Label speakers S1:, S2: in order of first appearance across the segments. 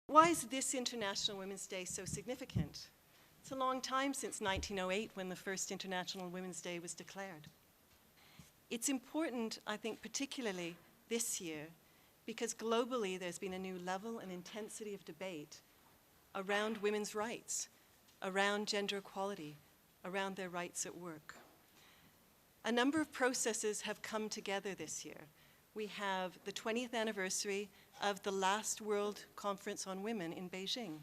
S1: Why is this International Women's Day so significant? It's a long time since 1908 when the first International Women's Day was declared. It's important, I think, particularly this year, because globally there's been a new level and intensity of debate around women's rights, around gender equality, around their rights at work. A number of processes have come together this year. We have the 20th anniversary of the last World Conference on Women in Beijing.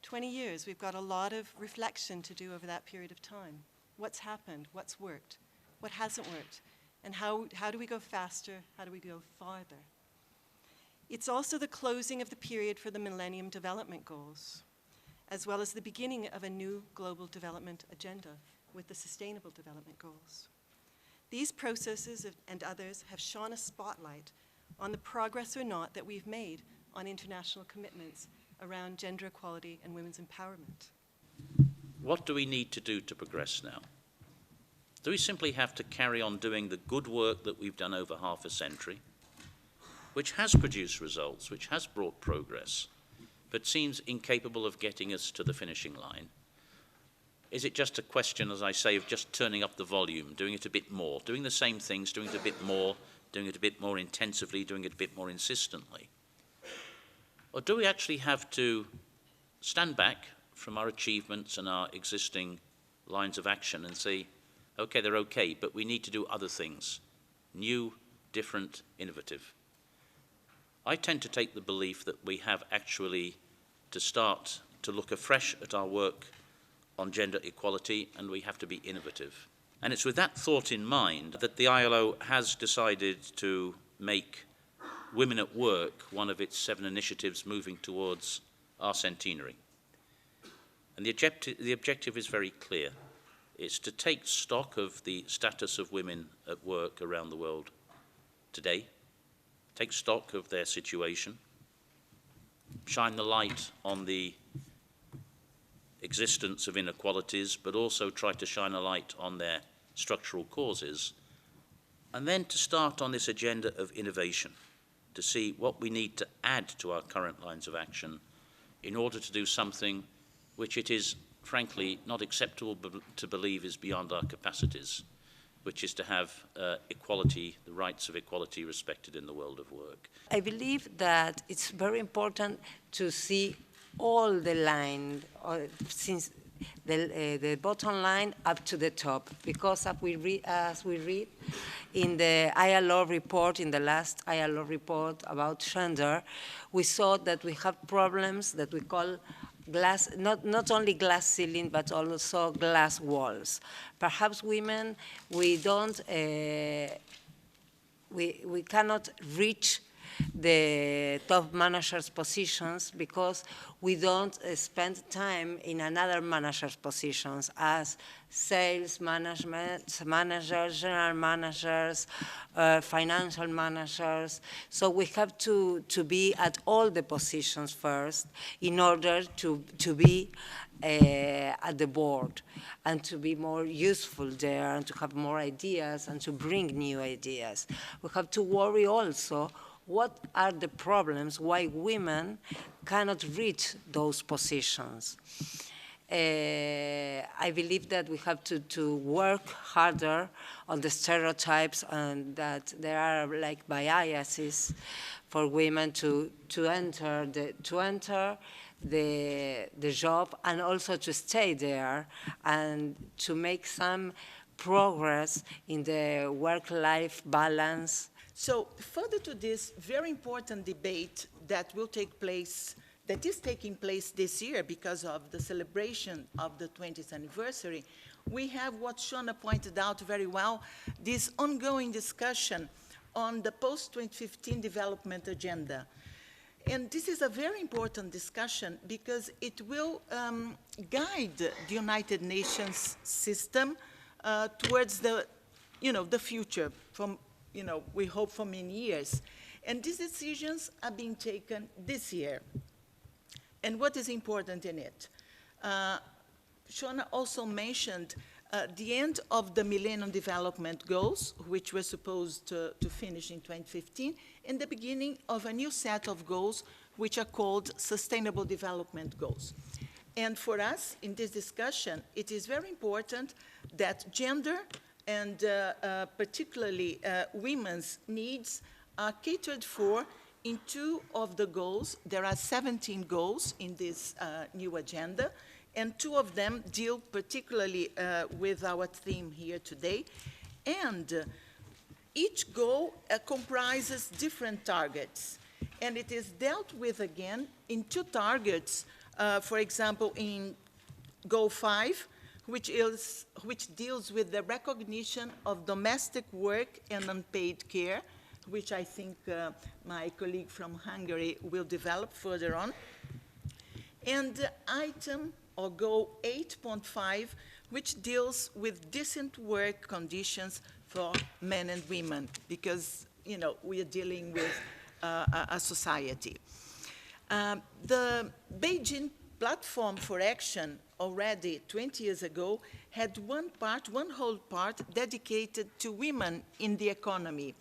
S1: 20 years, we've got a lot of reflection to do over that period of time. What's happened? What's worked? What hasn't worked? And how do we go faster? How do we go farther? It's also the closing of the period for the Millennium Development Goals, as well as the beginning of a new global development agenda with the Sustainable Development Goals. These processes and others have shone a spotlight on the progress or not that we've made on international commitments around gender equality and women's empowerment.
S2: What do we need to do to progress now? Do we simply have to carry on doing the good work that we've done over half a century, which has produced results, which has brought progress, but seems incapable of getting us to the finishing line? Is it just a question, as I say, of just turning up the volume, doing it a bit more, doing the same things, doing it a bit more, doing it a bit more intensively, doing it a bit more insistently? Or do we actually have to stand back from our achievements and our existing lines of action and say, okay, they're okay, but we need to do other things, new, different, innovative? I tend to take the belief that we have actually to start to look afresh at our work on gender equality, and we have to be innovative. And it's with that thought in mind that the ILO has decided to make Women at Work one of its 7 initiatives moving towards our centenary. And the objective is very clear. It's to take stock of the status of women at work around the world today, take stock of their situation, shine the light on the existence of inequalities, but also try to shine a light on their structural causes, and then to start on this agenda of innovation, to see what we need to add to our current lines of action in order to do something which it is, frankly, not acceptable to believe is beyond our capacities, which is to have equality, the rights of equality respected in the world of work.
S3: I believe that it's very important to see all the line, since the bottom line up to the top, because as we read in the ILO report, in the last ILO report about gender, we saw that we have problems that we call glass, not only glass ceiling, but also glass walls. Perhaps women, we cannot reach the top managers' positions because we don't spend time in another managers' positions as sales managers, general managers, financial managers. So we have to be at all the positions first in order to be at the board and to be more useful there and to have more ideas and to bring new ideas. We have to worry also what are the problems why women cannot reach those positions. I believe that we have to work harder on the stereotypes and that there are like biases for women to enter the job and also to stay there and to make some progress in the work-life balance.
S4: So further to this very important debate that will take place, that is taking place this year because of the celebration of the 20th anniversary, we have what Shauna pointed out very well, this ongoing discussion on the post-2015 development agenda. And this is a very important discussion because it will guide the United Nations system towards the future from, we hope for many years. And these decisions are being taken this year. And what is important in it? Shauna also mentioned the end of the Millennium Development Goals, which were supposed to finish in 2015, and the beginning of a new set of goals, which are called Sustainable Development Goals. And for us, in this discussion, it is very important that gender and particularly women's needs are catered for in 2 of the goals. There are 17 goals in this new agenda, and 2 of them deal particularly with our theme here today. And each goal comprises different targets, and it is dealt with again in 2 targets. For example, in Goal 5, which deals with the recognition of domestic work and unpaid care, which I think my colleague from Hungary will develop further on. And item or Goal 8.5, which deals with decent work conditions for men and women, because, you know, we are dealing with a society. The Beijing Platform for Action already 20 years ago had one whole part dedicated to women in the economy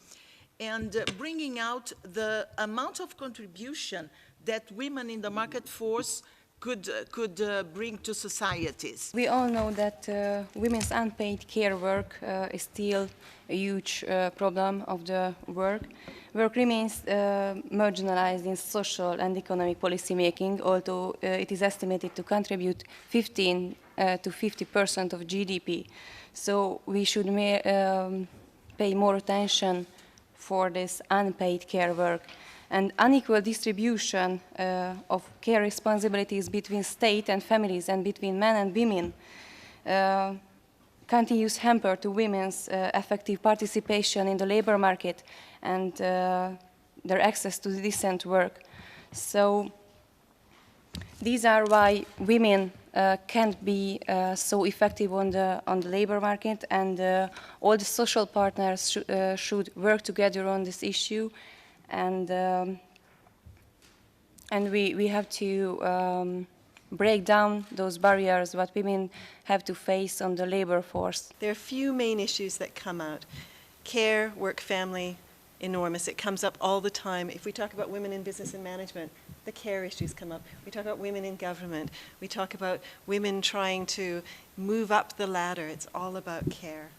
S4: and bringing out the amount of contribution that women in the market force could bring to societies.
S5: We all know that women's unpaid care work is still a huge problem of the work. Work remains marginalized in social and economic policy making, although it is estimated to contribute 15 to 50% of GDP. So we should pay more attention for this unpaid care work. And unequal distribution of care responsibilities between state and families and between men and women continues hamper to women's effective participation in the labor market and their access to decent work. So these are why women can't be so effective on the labor market, and all the social partners should work together on this issue. And we have to break down those barriers that women have to face on the labor force.
S1: There are a few main issues that come out. Care, work, family, enormous. It comes up all the time. If we talk about women in business and management, the care issues come up. We talk about women in government. We talk about women trying to move up the ladder. It's all about care.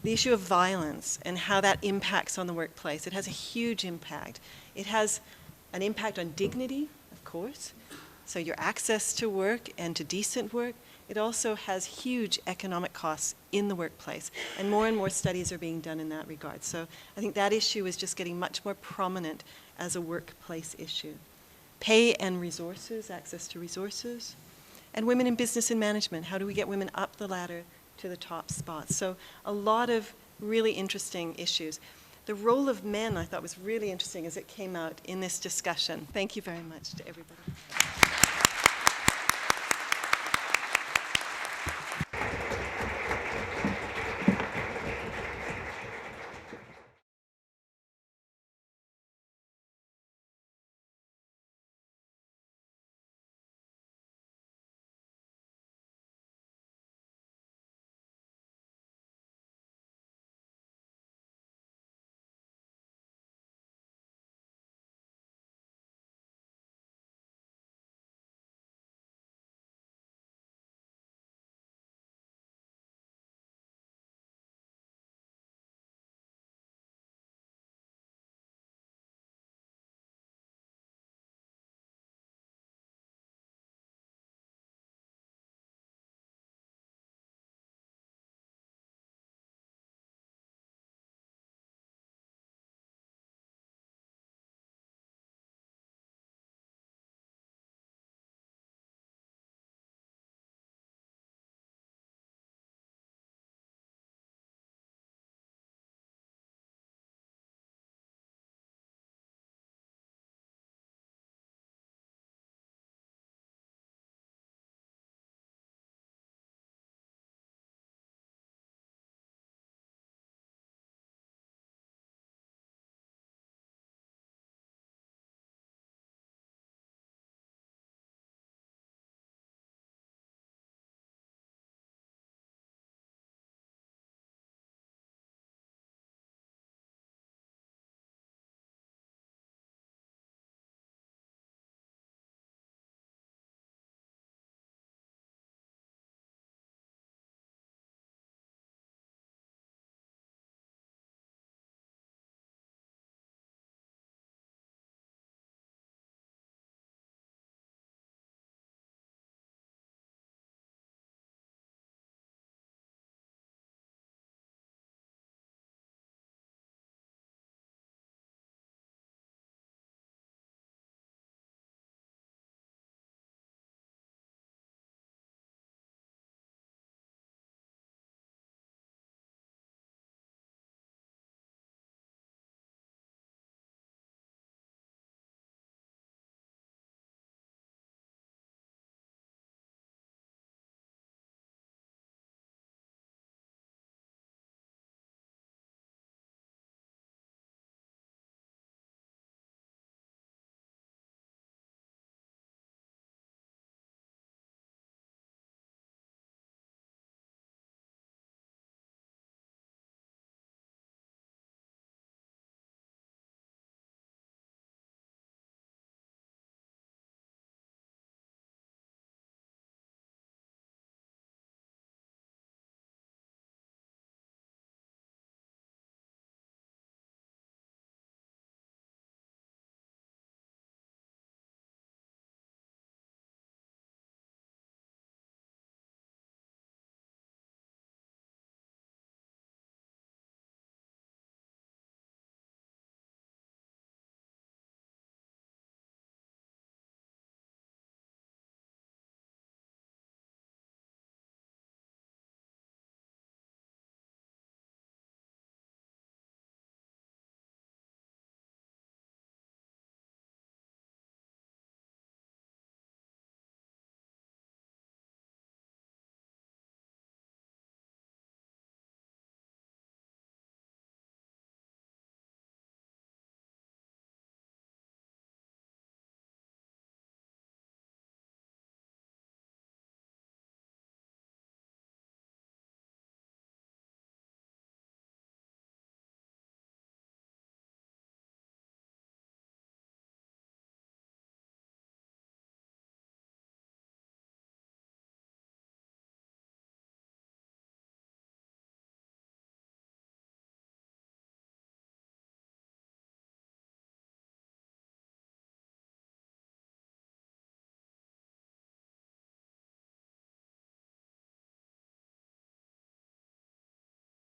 S1: The issue of violence and how that impacts on the workplace. It has a huge impact. It has an impact on dignity, of course, so your access to work and to decent work. It also has huge economic costs in the workplace, and more studies are being done in that regard. So I think that issue is just getting much more prominent as a workplace issue. Pay and resources, access to resources, and women in business and management. How do we get women up the ladder to the top spots? So a lot of really interesting issues. The role of men I thought was really interesting as it came out in this discussion. Thank you very much to everybody.